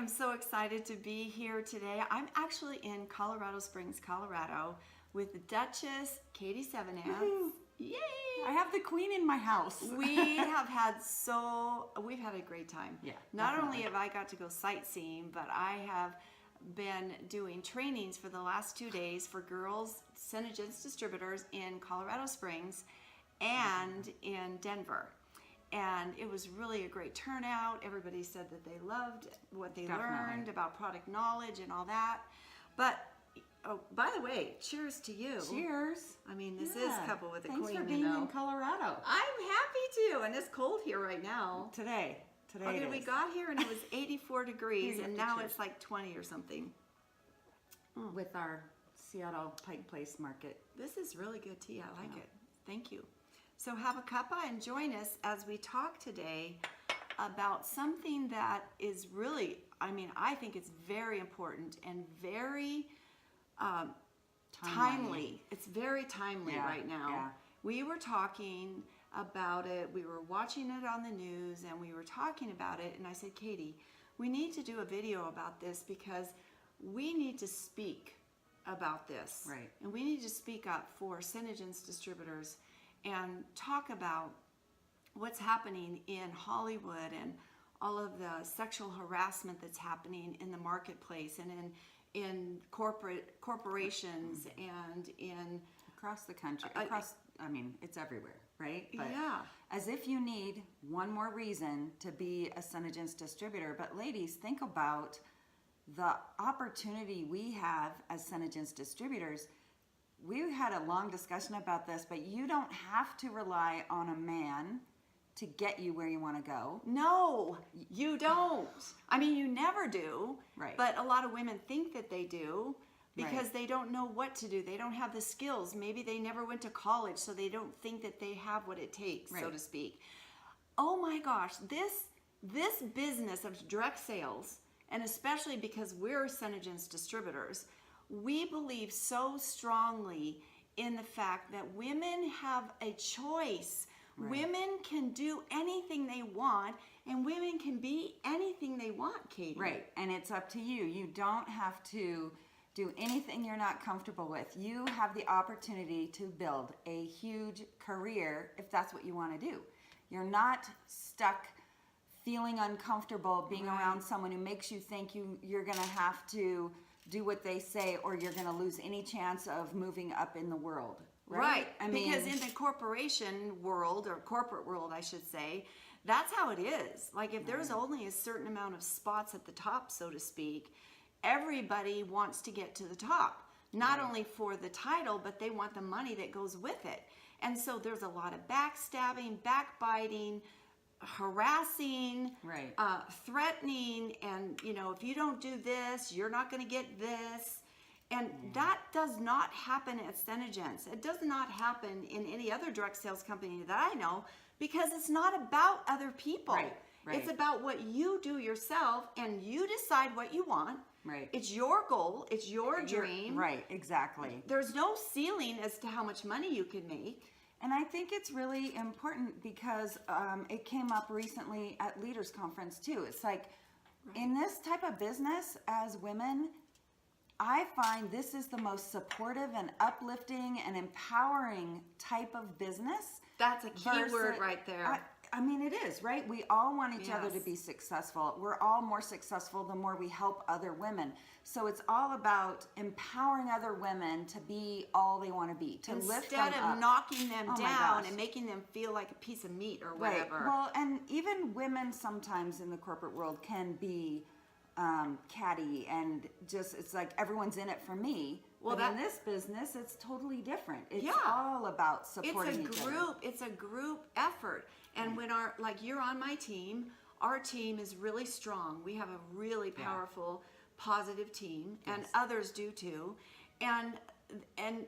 am so excited to be here today. I'm actually in Colorado Springs, Colorado with Duchess Katie Sevenants. Yay! I have the queen in my house. We've had a great time. Yeah, Not definitely. only have I got to go sightseeing, but I have been doing trainings for the last 2 days for girls, SeneGence Distributors in Colorado Springs and in Denver. And it was really a great turnout. Everybody said that they loved what they learned about product knowledge and all that. But, oh, by the way, cheers to you. Cheers. I mean, this is Couple with a Thanks Queen, for being in Colorado. I'm happy to, and it's cold here right now. Today Okay, we got here and it was 84 degrees, Here, and you now cheers. it's like 20 or something. With our Seattle Pike Place Market. This is really good tea. I like it. Thank you. So have a cuppa and join us as we talk today about something that is really, I think it's very important and very timely. It's very timely right now. Yeah. We were talking about it. We were watching it on the news and we were talking about it. And I said, Katie, we need to do a video about this because we need to speak about this. Right. And we need to speak up for SeneGence Distributors and talk about what's happening in Hollywood and all of the sexual harassment that's happening in the marketplace and in corporations and in Across the country. It's everywhere, right? But yeah. As if you need one more reason to be a SeneGence distributor. But ladies, think about the opportunity we have as SeneGence distributors. We had a long discussion about this, but you don't have to rely on a man to get you where you want to go. No, you don't. You never do. Right. But a lot of women think that they do because Right. they don't know what to do. They don't have the skills. Maybe they never went to college, so they don't think that they have what it takes, so Right. to speak. Oh my gosh, this business of direct sales, and especially because we're SeneGence distributors, we believe so strongly in the fact that women have a choice. Right. Women can do anything they want, and women can be anything they want, Katie. Right, and it's up to you. You don't have to do anything you're not comfortable with. You have the opportunity to build a huge career if that's what you want to do. You're not stuck feeling uncomfortable being around someone who makes you think you're going to have to do what they say or you're going to lose any chance of moving up in the world. Right? Because in the corporation world, or corporate world, I should say, that's how it is. Like if there's only a certain amount of spots at the top, so to speak, everybody wants to get to the top. Not only for the title, but they want the money that goes with it. And so there's a lot of backstabbing, backbiting, harassing, Right. threatening, and if you don't do this, you're not going to get this. And that does not happen at SeneGence. It does not happen in any other direct sales company that I know because it's not about other people. Right. It's about what you do yourself, and you decide what you want. Right. It's your goal. It's your dream. Right, exactly. There's no ceiling as to how much money you can make. And I think it's really important because it came up recently at Leaders Conference too. It's like in this type of business as women, I find this is the most supportive and uplifting and empowering type of business. That's a key word right there. It is, right? We all want each other to Yes. be successful. We're all more successful the more we help other women. So it's all about empowering other women to be all they want to be, to lift them Instead up. of knocking them Oh my down gosh. and making them feel like a piece of meat or Right. whatever. Well, and even women sometimes in the corporate world can be catty and just, it's like everyone's in it for me. Well, but in this business, it's totally different. It's Yeah. all about supporting each other. It's a group effort. And when you're on my team, our team is really strong. We have a really powerful, positive team, and others do too. And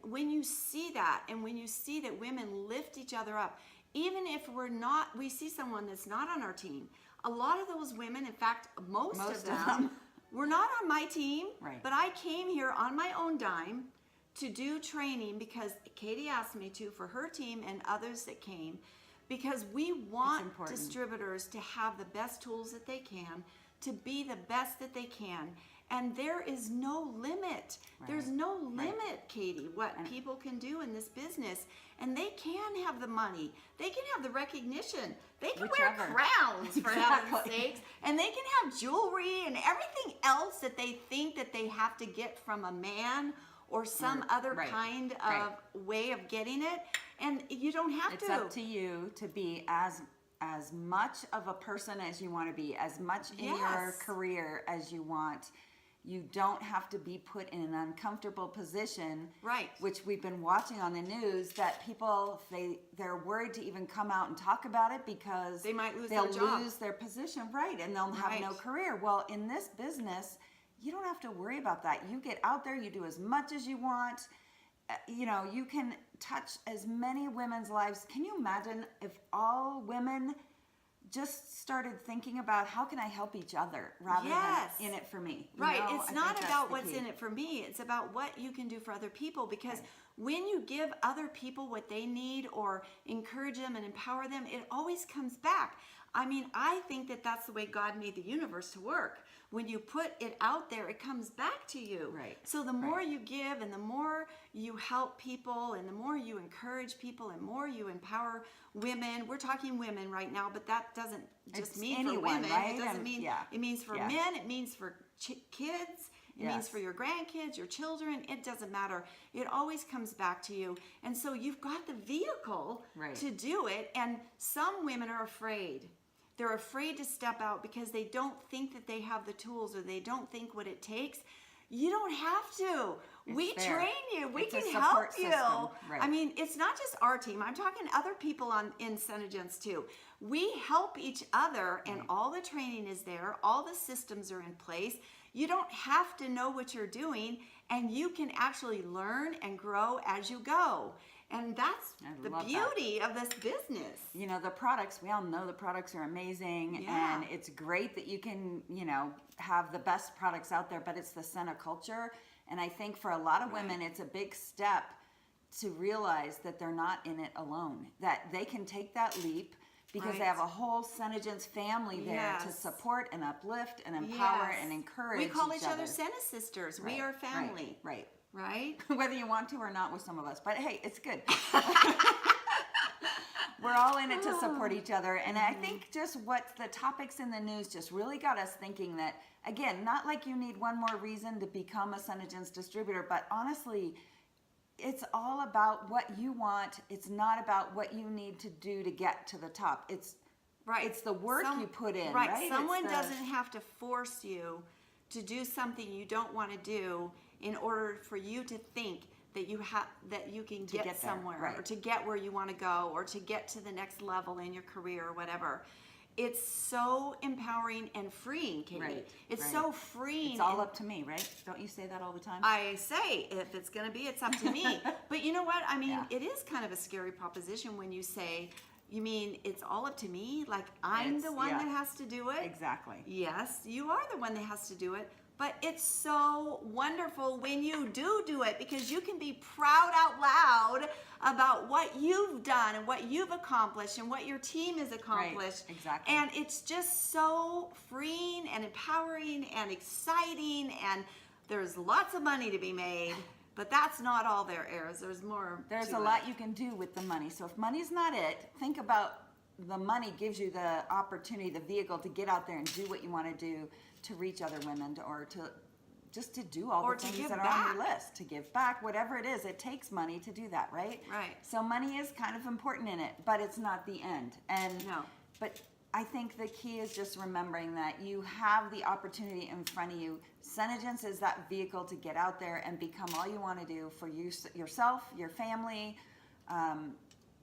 when you see that, and when you see that women lift each other up, even if we see someone that's not on our team, a lot of those women, in fact, most of them, were not on my team, Right. but I came here on my own dime to do training because Katie asked me to for her team and others that came, because we want important. distributors to have the best tools that they can to be the best that they can. And there is no limit. Right. There's no Right. limit, Katie, what people can do in this business. And they can have the money. They can have the recognition. They can wear Whichever. crowns, for heaven's Exactly. sakes. And they can have jewelry and everything else that they think that they have to get from a man or some other Right. kind of Right. way of getting it. And you don't have It's to. up to you to be as much of a person as you want to be, as much in your Yes. career as you want. You don't have to be put in an uncomfortable position, Right. which we've been watching on the news, that people, they're worried to even come out and talk about it because They might lose they'll their job. lose their position, right, and they'll have no Right. career. Well, in this business, you don't have to worry about that. You get out there, you do as much as you want. You know, you can touch as many women's lives. Can you imagine if all women just started thinking about how can I help each other rather Yes. than in it for me? You Right. know, It's I not think that's about the what's key. in it for me. It's about what you can do for other people. Because when you give other people what they need or encourage them and empower them, it always comes back. I mean, I think that that's the way God made the universe to work. When you put it out there, it comes back to you. Right. So the more you give and the more you help people and the more you encourage people and more you empower women. We're talking women right now, but that doesn't just It's mean anyone, for women. right? It doesn't And- mean, yeah. it means for Yeah. men, it means for kids. It means Yes. for your grandkids, your children. It doesn't matter. It always comes back to you. And so you've got the vehicle Right. to do it. And some women are afraid. They're afraid to step out because they don't think that they have the tools or they don't think what it takes. You don't have to. We there. train you. We It's a can support help you. system. Right. I mean, it's not just our team. I'm talking other people in SeneGence too. We help each other, and all the training is there. All the systems are in place. You don't have to know what you're doing, and you can actually learn and grow as you go. And that's I the love that. beauty of this business. You know, the products, we all know the products are amazing, Yeah. and it's great that you can, you know, have the best products out there, but it's the Sena culture. And I think for a lot of women, it's a big step to realize that they're not in it alone, that they can take that leap because they Right. have a whole SeneGence family there to Yes. support and uplift and empower Yes. and encourage We call each other. other Sena sisters. We Right, are family. Right. Right? Whether you want to or not with some of us. But hey, it's good. We're all in it to support each other. And I think just what the topics in the news just really got us thinking that, again, not like you need one more reason to become a SeneGence distributor, but honestly, it's all about what you want. It's not about what you need to do to get to the top. It's Right. It's the work you put in, Right. right? Someone It's the- doesn't have to force you to do something you don't want to do in order for you to think that you can get get there, somewhere right. or to get where you want to go or to get to the next level in your career or whatever. It's so empowering and freeing, Katie. Right, It's right. so freeing. It's all and up to me, right? Don't you say that all the time? I say, if it's going to be, it's up to me. But you know what? I mean, Yeah. it is kind of a scary proposition when you say, you mean it's all up to me? Like I'm It's- the one yeah. that has to do it? Exactly. Yes, you are the one that has to do it. But it's so wonderful when you do it because you can be proud out loud about what you've done and what you've accomplished and what your team has accomplished. exactly. And it's just so freeing and empowering and exciting, and there's lots of money to be made, but that's not all there is. There's more. There's to a it. lot you can do with the money. So if money's not it, think about the money gives you the opportunity, the vehicle to get out there and do what you want to do to reach other women or to just to do all Or the to things give that are on your back. list, to give back, whatever it is. It takes money to do that, right? Right. So money is kind of important in it, but it's not the end. And No. But I think the key is just remembering that you have the opportunity in front of you. SeneGence is that vehicle to get out there and become all you want to do for you, yourself, your family,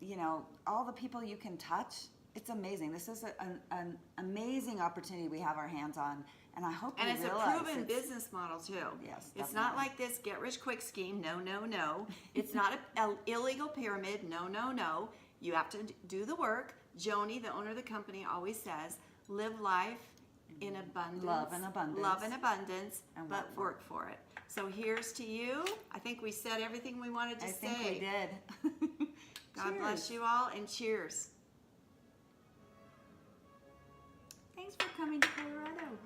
you know, all the people you can touch. It's amazing. This is an amazing opportunity we have our hands on, and I hope And you it's a realize proven it's- business model too. Yes, It's not definitely. like this get rich quick scheme. No, no, no. It's not an illegal pyramid. No, no, no. You have to do the work. Joni, the owner of the company, always says, live life in abundance. Love and abundance. Love and abundance, And but work for it. So here's to you. I think we said everything we wanted to I say. think we did. God bless Cheers. you all, and cheers. Thanks for coming to Colorado.